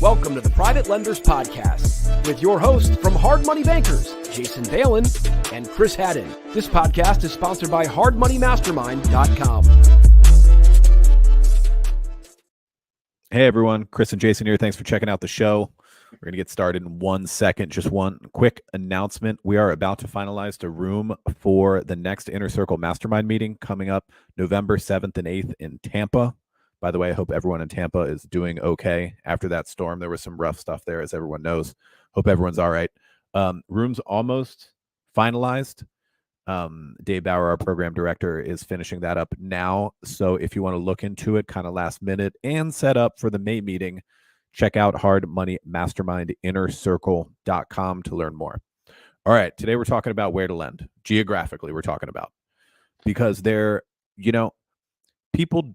Welcome to the Private Lenders Podcast with your hosts from Hard Money Bankers, Jason Balin and Chris Haddon. This podcast is sponsored by hardmoneymastermind.com. Hey everyone, Chris and Jason here. Thanks for checking out the show. We're going to get started in 1 second. Just one quick announcement. We are about to finalize the room for the next Inner Circle Mastermind meeting coming up November 7th and 8th in Tampa. By the way, I hope everyone in Tampa is doing okay after that storm. There was some rough stuff there, as everyone knows. Hope everyone's all right. Room's almost finalized. Dave Bauer, our program director, is finishing that up now. So if you want to look into it kind of last minute and set up for the May meeting, check out Hard Money Mastermind InnerCircle.com to learn more. All right, today we're talking about where to lend. Geographically, we're talking about. Because people,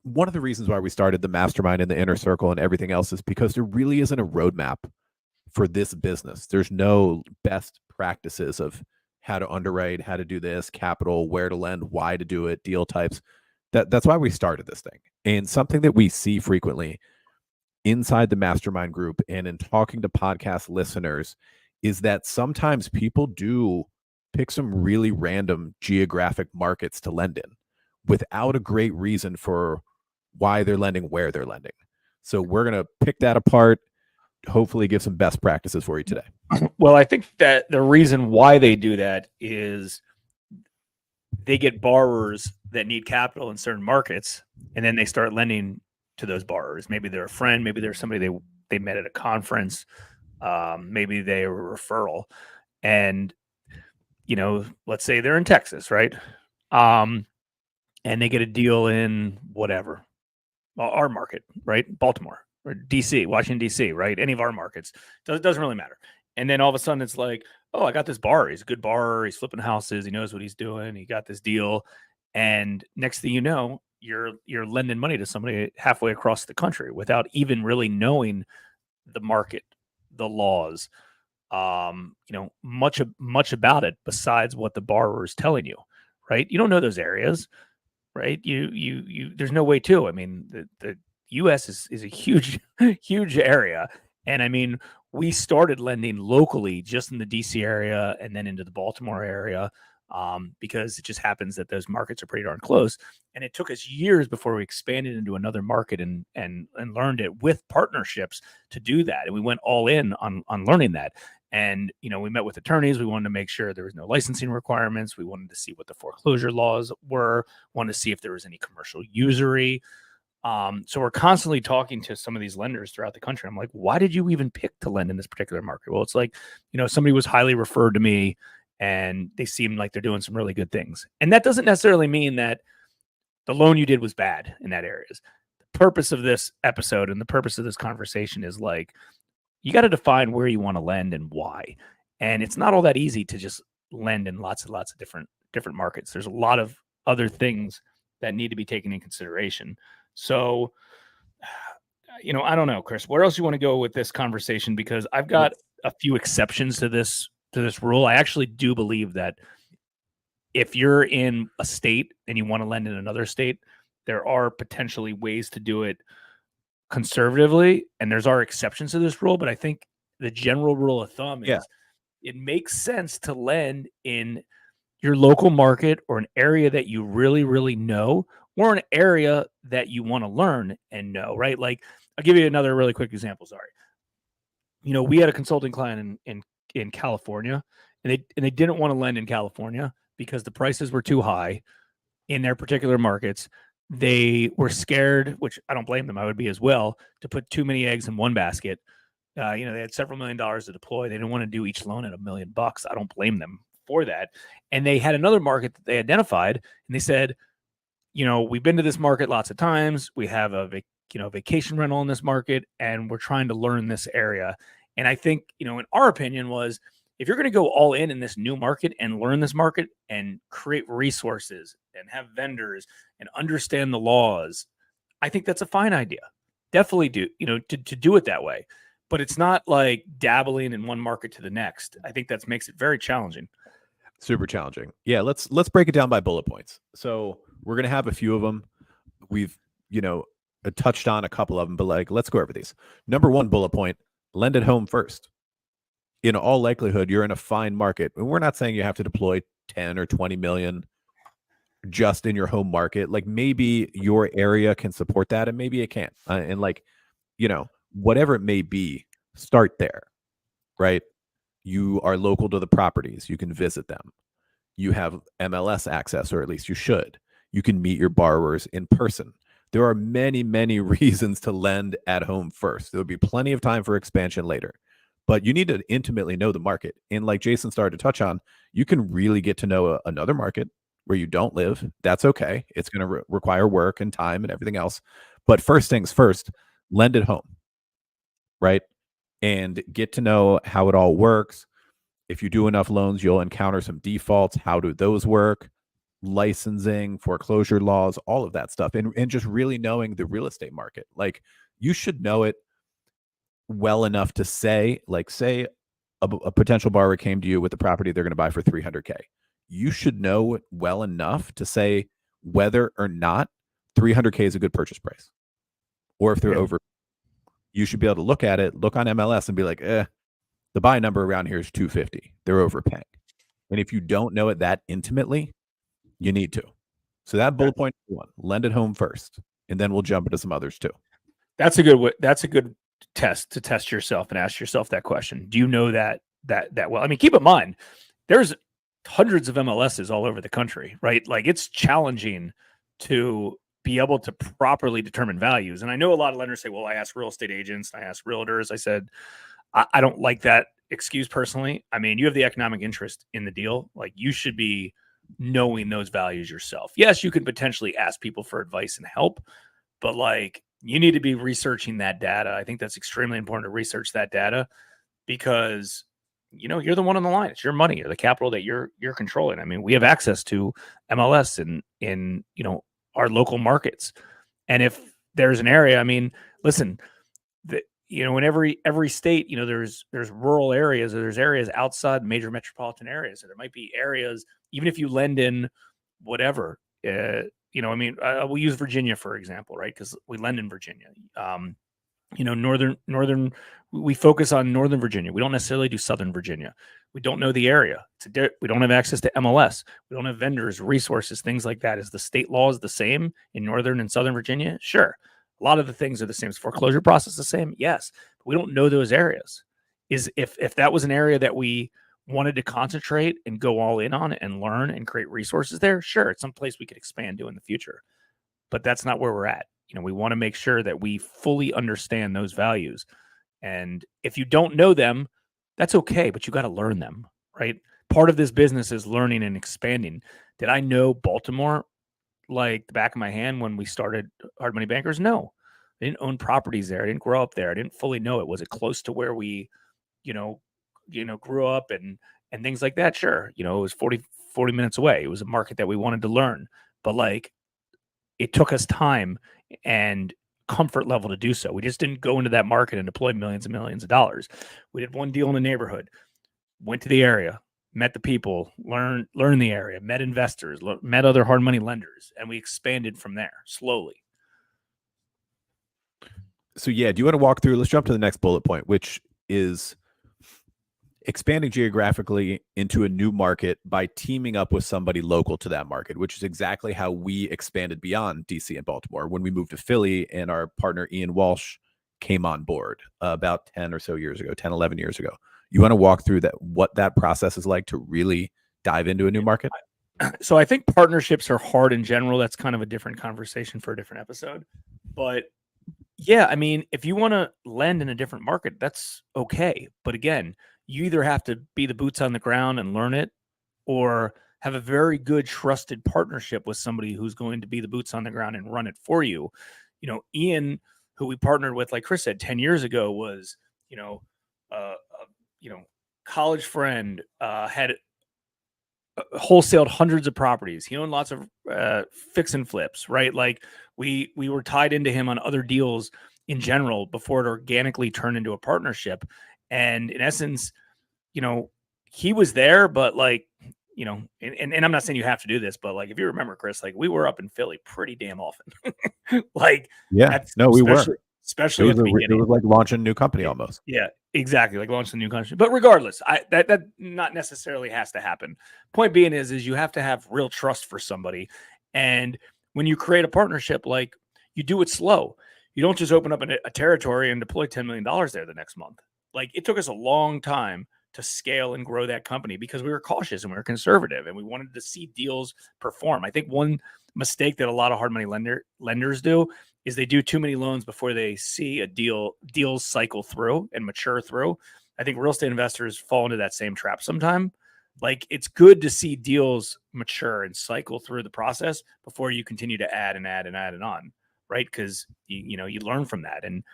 one of the reasons why we started the mastermind and the Inner Circle and everything else is because there really isn't a roadmap for this business. There's no best practices of how to underwrite, how to do this, capital, where to lend, why to do it, deal types. That's why we started this thing. And something that we see frequently inside the mastermind group and in talking to podcast listeners is that sometimes people do pick some really random geographic markets to lend in without a great reason for why they're lending, where they're lending. So we're going to pick that apart, hopefully give some best practices for you today. Well, I think that the reason why they do that is they get borrowers that need capital in certain markets, and then they start lending to those borrowers. Maybe they're a friend, maybe they're somebody they met at a conference, maybe they are a referral. And, let's say they're in Texas, right? And they get a deal in whatever, our market, right? Baltimore or DC, Washington, DC, right? Any of our markets. Doesn't really matter. And then all of a sudden it's like, oh, I got this borrower. He's a good borrower. He's flipping houses. He knows what he's doing. He got this deal. And next thing you know, you're lending money to somebody halfway across the country without even really knowing the market, the laws, much about it besides what the borrower is telling you, right? You don't know those areas, right? You there's no way to. I mean, the U.S. is a huge, huge area. And I mean, we started lending locally just in the DC area and then into the Baltimore area because it just happens that those markets are pretty darn close. And it took us years before we expanded into another market and learned it with partnerships to do that. And we went all in on learning that. And, we met with attorneys. We wanted to make sure there was no licensing requirements. We wanted to see what the foreclosure laws were, wanted to see if there was any commercial usury. So we're constantly talking to some of these lenders throughout the country. I'm like, why did you even pick to lend in this particular market? Well, it's like, somebody was highly referred to me and they seem like they're doing some really good things. And that doesn't necessarily mean that the loan you did was bad in that area. The purpose of this episode and the purpose of this conversation is like, you got to define where you want to lend and why. And it's not all that easy to just lend in lots and lots of different markets. There's a lot of other things that need to be taken in consideration. So, I don't know, Chris, where else you want to go with this conversation? Because I've got a few exceptions to this rule. I actually do believe that if you're in a state and you want to lend in another state, there are potentially ways to do it conservatively, and there's our exceptions to this rule. But I think the general rule of thumb is it makes sense to lend in your local market or an area that you really, really know, or an area that you want to learn and know, right? Like, I'll give you another really quick example. Sorry. We had a consulting client in California, and they didn't want to lend in California because the prices were too high in their particular markets. They were scared, which I don't blame them. I would be as well, to put too many eggs in one basket. They had several $1 million to deploy. They didn't want to do each loan at $1 million. I don't blame them for that. And they had another market that they identified, and they said, we've been to this market lots of times. We have a vacation rental in this market, and we're trying to learn this area. And I think, in our opinion was, if you're going to go all in this new market and learn this market and create resources and have vendors and understand the laws, I think that's a fine idea. Definitely do, to do it that way. But it's not like dabbling in one market to the next. I think that makes it very challenging. Super challenging. Yeah, let's break it down by bullet points. So we're going to have a few of them. We've, touched on a couple of them, but like, let's go over these. Number one bullet point, lend at home first. In all likelihood, you're in a fine market. And we're not saying you have to deploy 10 or 20 million just in your home market. Like maybe your area can support that and maybe it can't. And like, whatever it may be, start there, right? You are local to the properties. You can visit them. You have MLS access, or at least you should. You can meet your borrowers in person. There are many, many reasons to lend at home first. There'll be plenty of time for expansion later, but you need to intimately know the market. And like Jason started to touch on, you can really get to know another market where you don't live. That's okay. It's going to require work and time and everything else. But first things first, lend at home, right? And get to know how it all works. If you do enough loans, you'll encounter some defaults. How do those work? Licensing, foreclosure laws, all of that stuff. And just really knowing the real estate market. Like you should know it well enough to say, like, say a potential borrower came to you with a property they're going to buy for 300K. You should know it well enough to say whether or not 300K is a good purchase price. Or if they're over, you should be able to look at it, look on MLS and be like, the buy number around here is 250. They're overpaying. And if you don't know it that intimately, you need to. So that bullet point one, lend at home first, and then we'll jump into some others too. That's a good test to test yourself and ask yourself that question. Do you know that well? I mean, keep in mind, there's hundreds of MLSs all over the country, right? Like it's challenging to be able to properly determine values. And I know a lot of lenders say, well, I ask real estate agents, I ask realtors. I said, I don't like that excuse personally. I mean, you have the economic interest in the deal. Like you should be knowing those values yourself. Yes, you can potentially ask people for advice and help, but like you need to be researching that data. I think that's extremely important to research that data because you're the one on the line. It's your money or the capital that you're controlling. I mean, we have access to MLS in our local markets. And if there's an area, I mean, listen, in every state, there's rural areas or there's areas outside major metropolitan areas. So there might be areas, even if you lend in whatever, we'll use Virginia, for example, right? Because we lend in Virginia. Northern, we focus on Northern Virginia. We don't necessarily do Southern Virginia. We don't know the area. We don't have access to MLS. We don't have vendors, resources, things like that. Is the state laws the same in Northern and Southern Virginia? Sure. A lot of the things are the same. Is foreclosure process the same? Yes. But we don't know those areas. If that was an area that we wanted to concentrate and go all in on and learn and create resources there, sure, it's some place we could expand to in the future. But that's not where we're at. We want to make sure that we fully understand those values. And if you don't know them, that's okay, but you got to learn them, right? Part of this business is learning and expanding. Did I know Baltimore like the back of my hand when we started Hard Money Bankers? No, I didn't own properties there. I didn't grow up there. I didn't fully know it. Was it close to where we, grew up and things like that? Sure. It was 40 minutes away. It was a market that we wanted to learn, but like it took us time and comfort level to do so. We just didn't go into that market and deploy millions and millions of dollars. We did one deal in the neighborhood, went to the area, met the people, learned the area, met investors, met other hard money lenders, and we expanded from there slowly. So yeah, do you want to walk through? Let's jump to the next bullet point, which is expanding geographically into a new market by teaming up with somebody local to that market, which is exactly how we expanded beyond DC and Baltimore when we moved to Philly and our partner Ian Walsh came on board about 10 or so years ago, 10, 11 years ago. You want to walk through what that process is like to really dive into a new market? So I think partnerships are hard in general. That's kind of a different conversation for a different episode. But yeah, I mean, if you want to lend in a different market, that's okay. But again, you either have to be the boots on the ground and learn it, or have a very good trusted partnership with somebody who's going to be the boots on the ground and run it for you. Ian, who we partnered with, like Chris said, 10 years ago was, college friend, had wholesaled hundreds of properties. He owned lots of fix and flips, right? Like we were tied into him on other deals in general before it organically turned into a partnership. And in essence, he was there, but like and I'm not saying you have to do this, but like, if you remember, Chris, like we were up in Philly pretty damn often. Like Yeah, no, we were. especially at the It beginning. was like launching a new company almost. Yeah, exactly. Like launching a new country. But regardless, that not necessarily has to happen. Point being is you have to have real trust for somebody. And when you create a partnership, like you do it slow. You don't just open up a territory and deploy $10 million there the next month. Like it took us a long time to scale and grow that company because we were cautious and we were conservative and we wanted to see deals perform. I think one mistake that a lot of hard money lenders do is they do too many loans before they see a deals cycle through and mature through. I think real estate investors fall into that same trap sometime. Like it's good to see deals mature and cycle through the process before you continue to add and add and add it on, right? Because you learn from that, and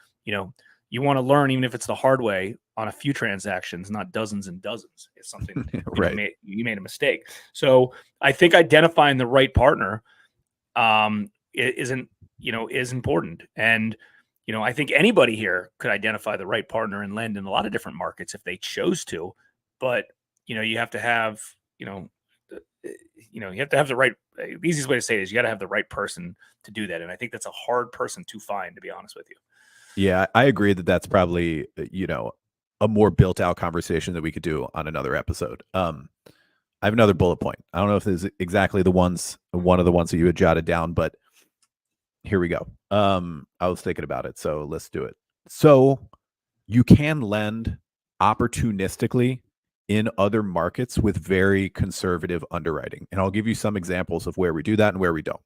you want to learn even if it's the hard way on a few transactions, not dozens and dozens. It's something Right. you made a mistake. So I think identifying the right partner is important. And, I think anybody here could identify the right partner and lend in a lot of different markets if they chose to, but, you have to have, you have to have the right, the easiest way to say it is you got to have the right person to do that. And I think that's a hard person to find, to be honest with you. Yeah, I agree that that's probably, a more built out conversation that we could do on another episode. I have another bullet point. I don't know if this is exactly one of the ones that you had jotted down, but here we go. I was thinking about it, so let's do it. So you can lend opportunistically in other markets with very conservative underwriting. And I'll give you some examples of where we do that and where we don't.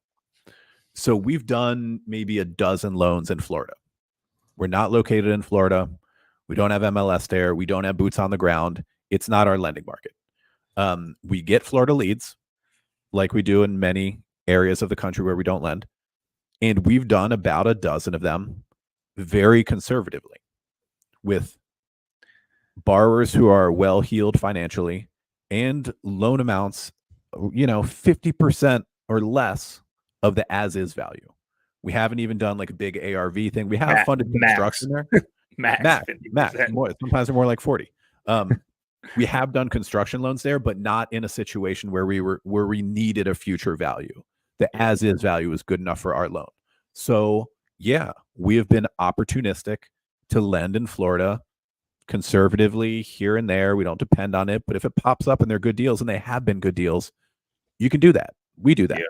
So we've done maybe a dozen loans in Florida. We're not located in Florida. We don't have MLS there. We don't have boots on the ground. It's not our lending market. We get Florida leads like we do in many areas of the country where we don't lend. And we've done about a dozen of them very conservatively with borrowers who are well-heeled financially and loan amounts, 50% or less of the as-is value. We haven't even done like a big ARV thing. We have funded construction there. Max, more. Sometimes they're more like 40. We have done construction loans there, but not in a situation where we needed a future value. The as-is value is good enough for our loan. So yeah, we have been opportunistic to lend in Florida conservatively here and there. We don't depend on it, but if it pops up and they're good deals, and they have been good deals, you can do that. We do that. Yeah.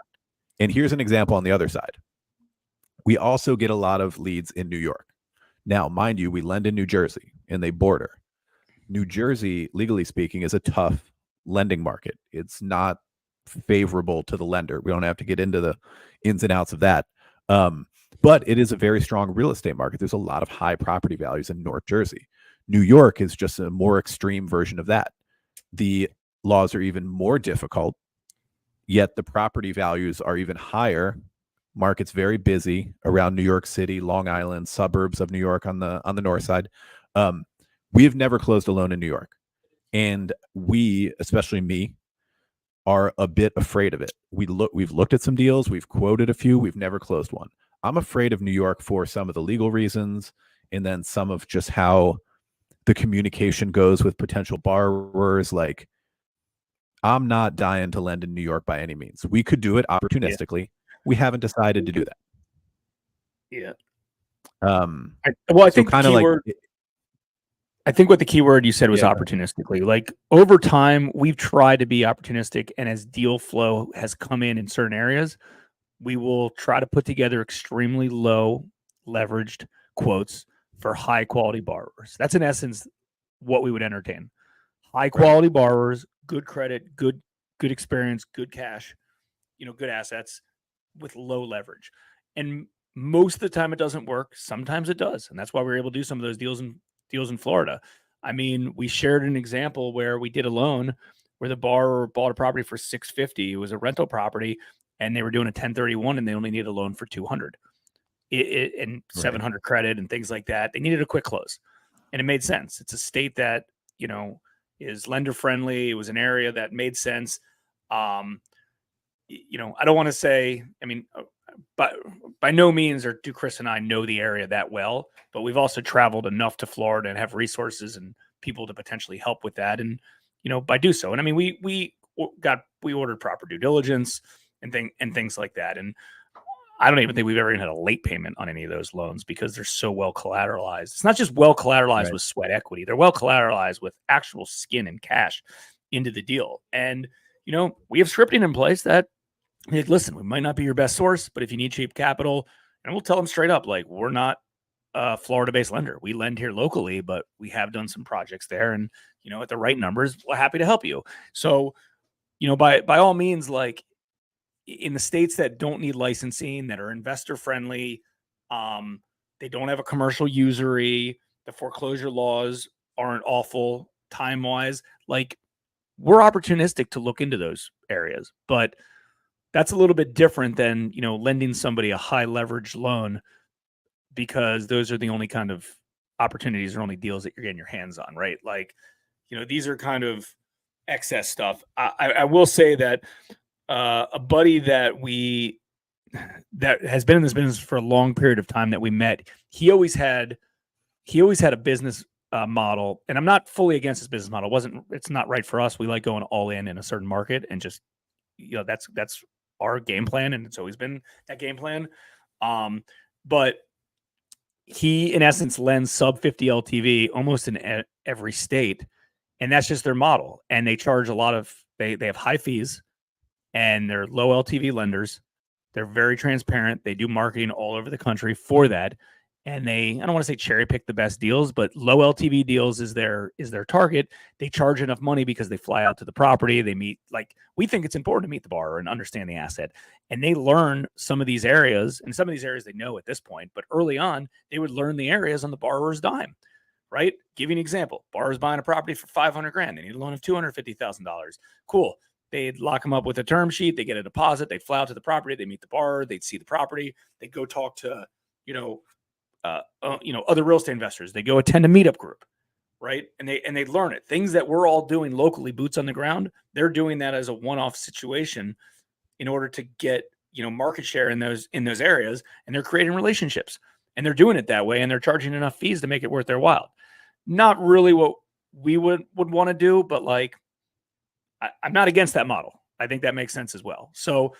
And here's an example on the other side. We also get a lot of leads in New York. Now, mind you, we lend in New Jersey and they border. New Jersey, legally speaking, is a tough lending market. It's not favorable to the lender. We don't have to get into the ins and outs of that. But it is a very strong real estate market. There's a lot of high property values in North Jersey. New York is just a more extreme version of that. The laws are even more difficult, yet the property values are even higher. Market's very busy around New York City, Long Island, suburbs of New York on the north side. We have never closed a loan in New York. And we, especially me, are a bit afraid of it. We've looked at some deals, we've quoted a few, we've never closed one. I'm afraid of New York for some of the legal reasons, and then some of just how the communication goes with potential borrowers. Like, I'm not dying to lend in New York by any means. We could do it opportunistically. Yeah. We haven't decided to do that. Yeah. I think kind of like. I think what the key word you said was opportunistically. Like over time, we've tried to be opportunistic, and as deal flow has come in certain areas, we will try to put together extremely low leveraged quotes for high quality borrowers. That's in essence what we would entertain. High quality borrowers, good credit, good experience, good cash, good assets with low leverage. And most of the time it doesn't work. Sometimes it does. And that's why we were able to do some of those deals in Florida. I mean, we shared an example where we did a loan where the borrower bought a property for $650. It was a rental property, and they were doing a 1031, and they only needed a loan for $200 and 700 credit and things like that. They needed a quick close, and it made sense. It's a state that, is lender friendly. It was an area that made sense. I don't want to say, but by no means do Chris and I know the area that well, but we've also traveled enough to Florida and have resources and people to potentially help with that. And, by do so. And we we ordered proper due diligence and things like that. And I don't even think we've ever even had a late payment on any of those loans because they're so well collateralized. It's not just well collateralized with sweat equity. They're well collateralized with actual skin and cash into the deal. And, we have scripting in place that, like, listen, we might not be your best source, but if you need cheap capital, and we'll tell them straight up, like, we're not a Florida-based lender. We lend here locally, but we have done some projects there. And, at the right numbers, we're happy to help you. So, by all means, like, in the states that don't need licensing, that are investor friendly, they don't have a commercial usury, the foreclosure laws aren't awful time wise. Like, we're opportunistic to look into those areas, but that's a little bit different than, lending somebody a high leverage loan, because those are the only kind of opportunities or only deals that you're getting your hands on, right? Like, these are kind of excess stuff. I will say that a buddy that has been in this business for a long period of time that we met, he always had a business model, and I'm not fully against his business model. It's not right for us. We like going all in a certain market and just, that's our game plan. And it's always been that game plan. But he, in essence, lends sub 50 LTV almost in every state. And that's just their model. And they charge they have high fees, and they're low LTV lenders. They're very transparent. They do marketing all over the country for that. And I don't want to say cherry pick the best deals, but low LTV deals is their target. They charge enough money because they fly out to the property. They meet, like, we think it's important to meet the borrower and understand the asset. And they learn some of these areas, and some of these areas they know at this point, but early on, they would learn the areas on the borrower's dime, right? Give you an example. Borrower's buying a property for $500,000. They need a loan of $250,000. Cool. They'd lock them up with a term sheet. They get a deposit. They'd fly out to the property. They meet the borrower. They'd see the property. They'd go talk to, other real estate investors. They go attend a meetup group, right? And they learn it. Things that we're all doing locally, boots on the ground, they're doing that as a one-off situation in order to get, market share in those areas. And they're creating relationships, and they're doing it that way. And they're charging enough fees to make it worth their while. Not really what we would want to do, but like, I'm not against that model. I think that makes sense as well. So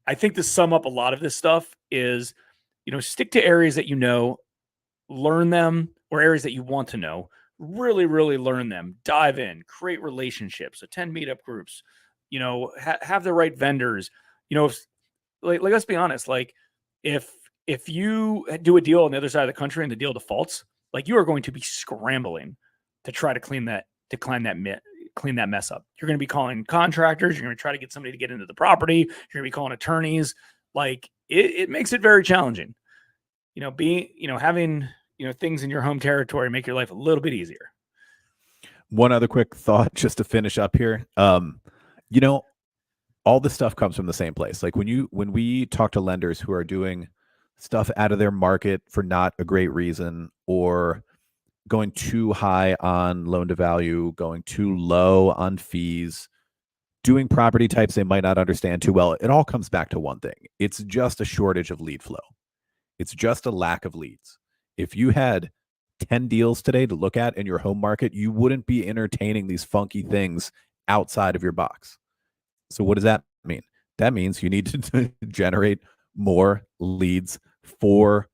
I think to sum up a lot of this stuff is, stick to areas that learn them, or areas that you want to know, really, really learn them, dive in, create relationships, attend meetup groups, have the right vendors. Like, let's be honest, like, if you do a deal on the other side of the country and the deal defaults, like, you are going to be scrambling to try to clean that mess up. You're going to be calling contractors. You're going to try to get somebody to get into the property. You're going to be calling attorneys. Like, it makes it very challenging, having, things in your home territory make your life a little bit easier. One other quick thought just to finish up here. All this stuff comes from the same place. Like, when we talk to lenders who are doing stuff out of their market for not a great reason, or going too high on loan to value, going too low on fees, doing property types they might not understand too well, it all comes back to one thing. It's just a shortage of lead flow. It's just a lack of leads. If you had 10 deals today to look at in your home market, you wouldn't be entertaining these funky things outside of your box. So what does that mean? That means you need to generate more leads for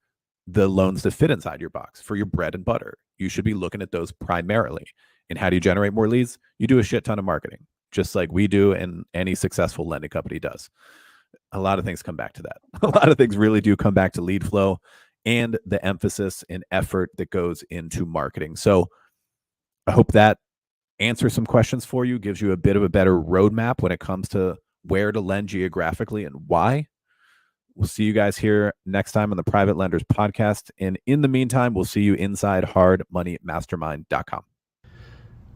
the loans that fit inside your box, for your bread and butter. You should be looking at those primarily. And how do you generate more leads? You do a shit ton of marketing, just like we do and any successful lending company does. A lot of things come back to that. A lot of things really do come back to lead flow and the emphasis and effort that goes into marketing. So I hope that answers some questions for you, gives you a bit of a better roadmap when it comes to where to lend geographically and why. We'll see you guys here next time on the Private Lenders Podcast. And in the meantime, we'll see you inside hardmoneymastermind.com.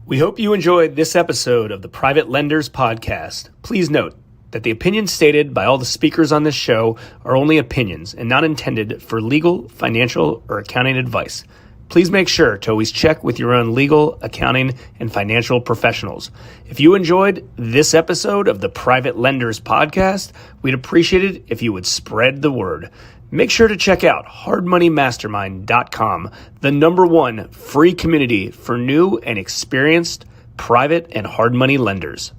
We hope you enjoyed this episode of the Private Lenders Podcast. Please note that the opinions stated by all the speakers on this show are only opinions and not intended for legal, financial, or accounting advice. Please make sure to always check with your own legal, accounting, and financial professionals. If you enjoyed this episode of the Private Lenders Podcast, we'd appreciate it if you would spread the word. Make sure to check out hardmoneymastermind.com, the #1 free community for new and experienced private and hard money lenders.